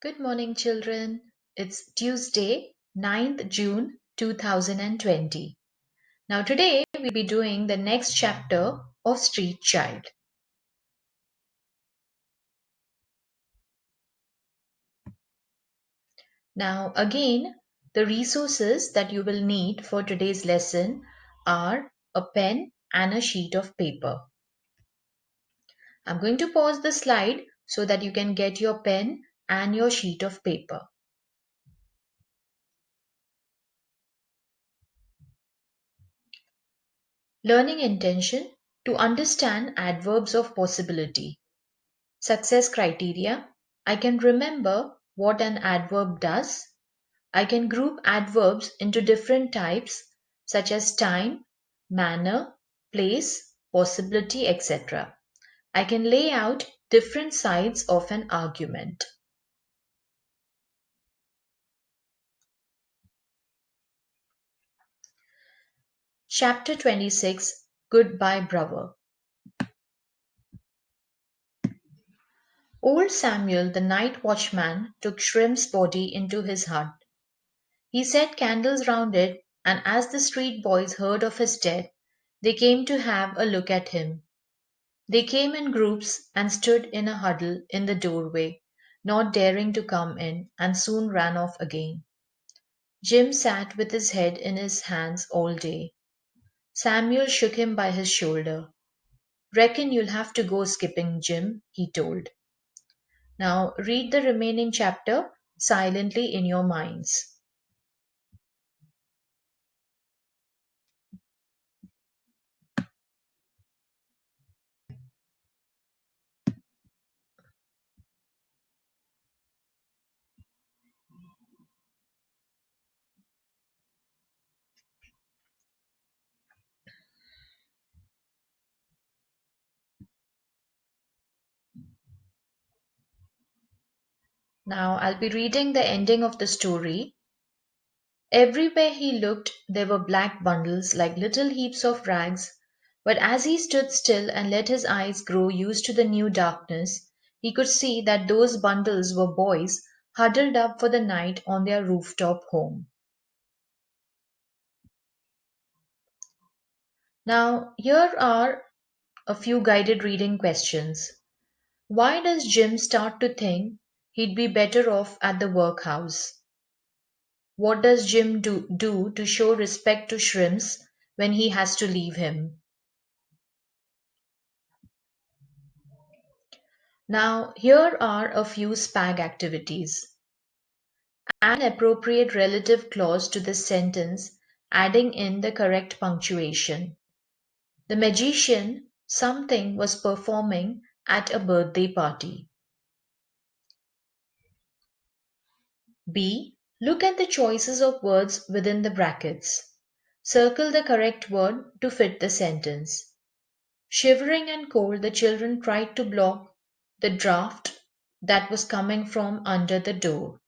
Good morning, children. It's Tuesday, 9th June 2020. Now, today we'll be doing the next chapter of Street Child. Now, again, the resources that you will need for today's lesson are a pen and a sheet of paper. I'm going to pause the slide so that you can get your pen and your sheet of paper. Learning intention to understand adverbs of possibility. Success criteria. I can remember what an adverb does. I can group adverbs into different types such as time, manner, place, possibility, etc. I can lay out different sides of an argument. Chapter 26 Goodbye Brother. Old Samuel, the night watchman, took Shrimp's body into his hut. He set candles round it, and as the street boys heard of his death, they came to have a look at him. They came in groups and stood in a huddle in the doorway, not daring to come in, and soon ran off again. Jim sat with his head in his hands all day. Samuel shook him by his shoulder. Reckon you'll have to go skipping, Jim, he told. Now read the remaining chapter silently in your minds. Now I'll be reading the ending of the story. Everywhere he looked there were black bundles like little heaps of rags, but as he stood still and let his eyes grow used to the new darkness, he could see that those bundles were boys huddled up for the night on their rooftop home. Now, here are a few guided reading questions. Why does Jim start to think he'd be better off at the workhouse? What does Jim do to show respect to Shrimps when he has to leave him? Now, here are a few Spag activities. Add an appropriate relative clause to this sentence, adding in the correct punctuation. The magician something was performing at a birthday party. B. Look at the choices of words within the brackets. Circle the correct word to fit the sentence. Shivering and cold, the children tried to block the draught that was coming from under the door.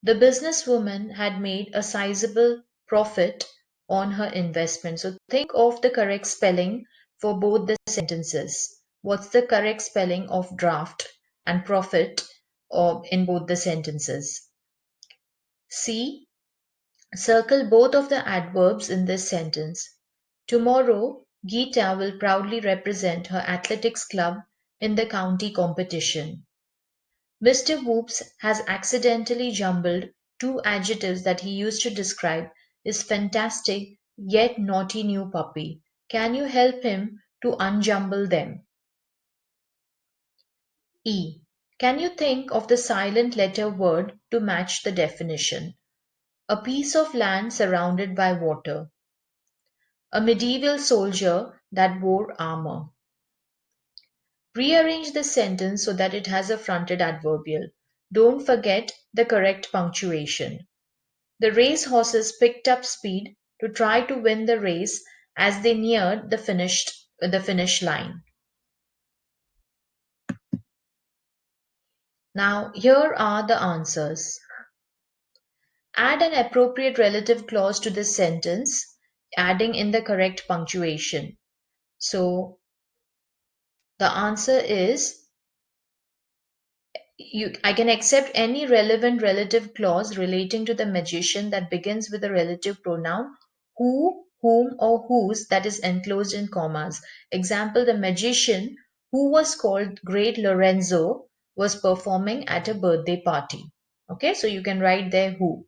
The businesswoman had made a sizable profit on her investment. So think of the correct spelling for both the sentences. What's the correct spelling of draft and profit in both the sentences? C. Circle both of the adverbs in this sentence. Tomorrow, Geeta will proudly represent her athletics club in the county competition. Mr. Whoops has accidentally jumbled two adjectives that he used to describe his fantastic yet naughty new puppy. Can you help him to unjumble them? E. Can you think of the silent letter word to match the definition? A piece of land surrounded by water. A medieval soldier that wore armor. Rearrange the sentence so that it has a fronted adverbial. Don't forget the correct punctuation. The race horses picked up speed to try to win the race as they neared the finish line. Now, here are the answers. Add an appropriate relative clause to this sentence, adding in the correct punctuation. So, the answer is I can accept any relevant relative clause relating to the magician that begins with a relative pronoun who, whom, or whose that is enclosed in commas. Example, the magician who was called Great Lorenzo was performing at a birthday party. Okay, so you can write there who.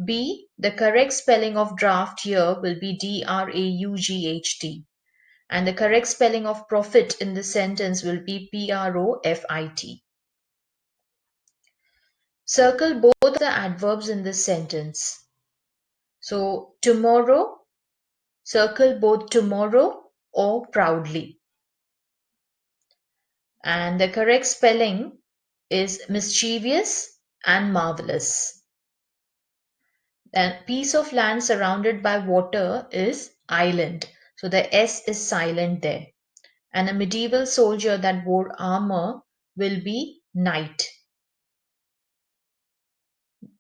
B, the correct spelling of draft here will be D-R-A-U-G-H-T. And the correct spelling of profit in the sentence will be P-R-O-F-I-T. Circle both the adverbs in this sentence. So, tomorrow, circle both tomorrow or proudly. And the correct spelling is mischievous and marvelous. Then, piece of land surrounded by water is island. So, the S is silent there. And a medieval soldier that wore armor will be knight.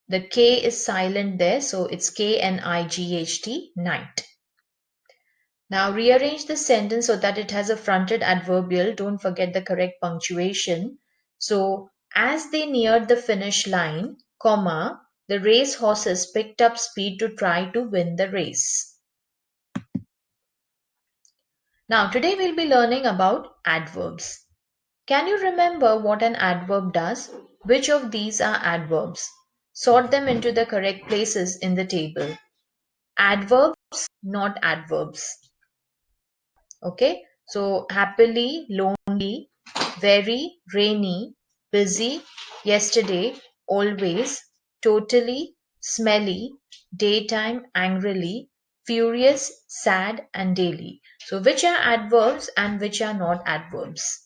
The K is silent there, so it's K-N-I-G-H-T, night. Now rearrange the sentence so that it has a fronted adverbial. Don't forget the correct punctuation. So, as they neared the finish line, comma, the race horses picked up speed to try to win the race. Now, today we'll be learning about adverbs. Can you remember what an adverb does? Which of these are adverbs? Sort them into the correct places in the table. Adverbs, not adverbs. Okay, so happily, lonely, very, rainy, busy, yesterday, always, totally, smelly, daytime, angrily, furious, sad, and daily. So, which are adverbs and which are not adverbs?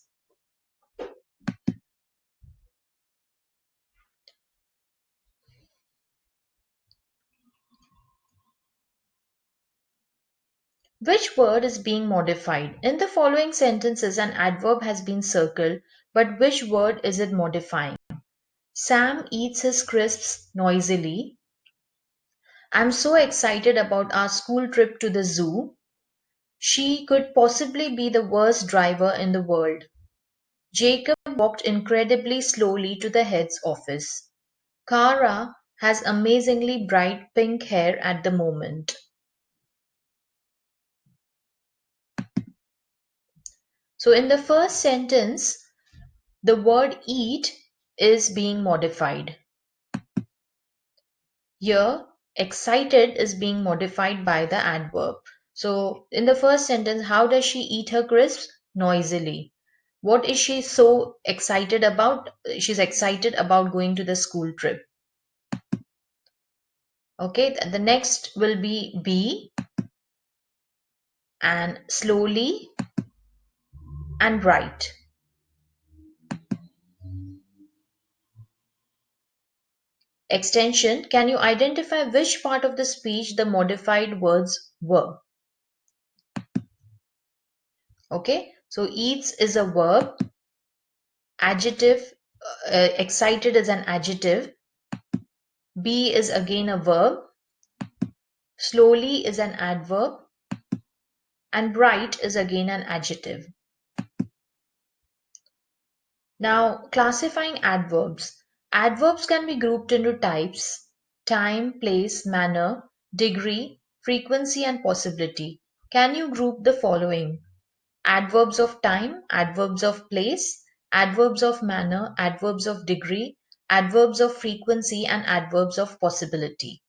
Which word is being modified? In the following sentences, an adverb has been circled, but which word is it modifying? Sam eats his crisps noisily. I'm so excited about our school trip to the zoo. She could possibly be the worst driver in the world. Jacob walked incredibly slowly to the head's office. Kara has amazingly bright pink hair at the moment. So, in the first sentence, the word eat is being modified. Here, excited is being modified by the adverb. So, in the first sentence, how does she eat her crisps? Noisily. What is she so excited about? She's excited about going to the school trip. Okay, the next will be and slowly and bright. Extension, can you identify which part of the speech the modified words were? Okay, so eats is a verb, adjective, excited is an adjective, be is again a verb, slowly is an adverb, and bright is again an adjective. Now, classifying adverbs. Adverbs can be grouped into types: time, place, manner, degree, frequency, and possibility. Can you group the following? Adverbs of time, adverbs of place, adverbs of manner, adverbs of degree, adverbs of frequency, and adverbs of possibility.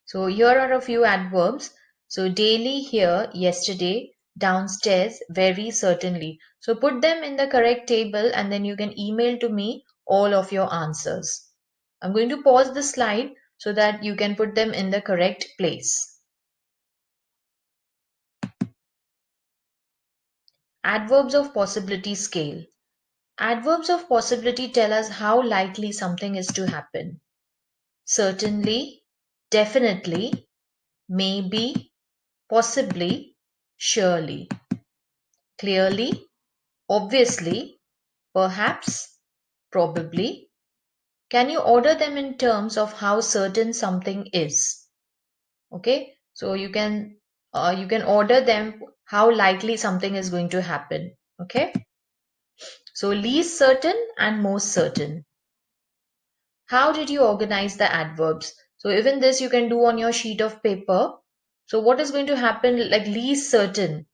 So here are a few adverbs. So daily here, yesterday, downstairs, very certainly. So put them in the correct table and then you can email to me all of your answers. I'm going to pause the slide so that you can put them in the correct place. Adverbs of possibility scale. Adverbs of possibility tell us how likely something is to happen. Certainly, definitely, maybe, possibly, surely. Clearly, obviously, perhaps, probably. Can you order them in terms of how certain something is? Okay, so you can order them how likely something is going to happen. Okay. So least certain and most certain. How did you organize the adverbs? So even this you can do on your sheet of paper. So what is going to happen like least certain?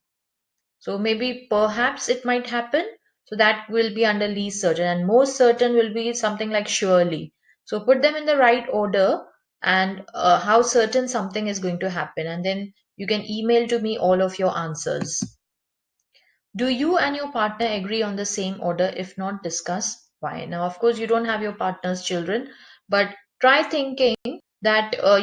So maybe perhaps it might happen. So that will be under least certain, and most certain will be something like surely. So put them in the right order and how certain something is going to happen. And then you can email to me all of your answers. Do you and your partner agree on the same order? If not, discuss why. Now, of course, you don't have your partner's children, but try thinking that, why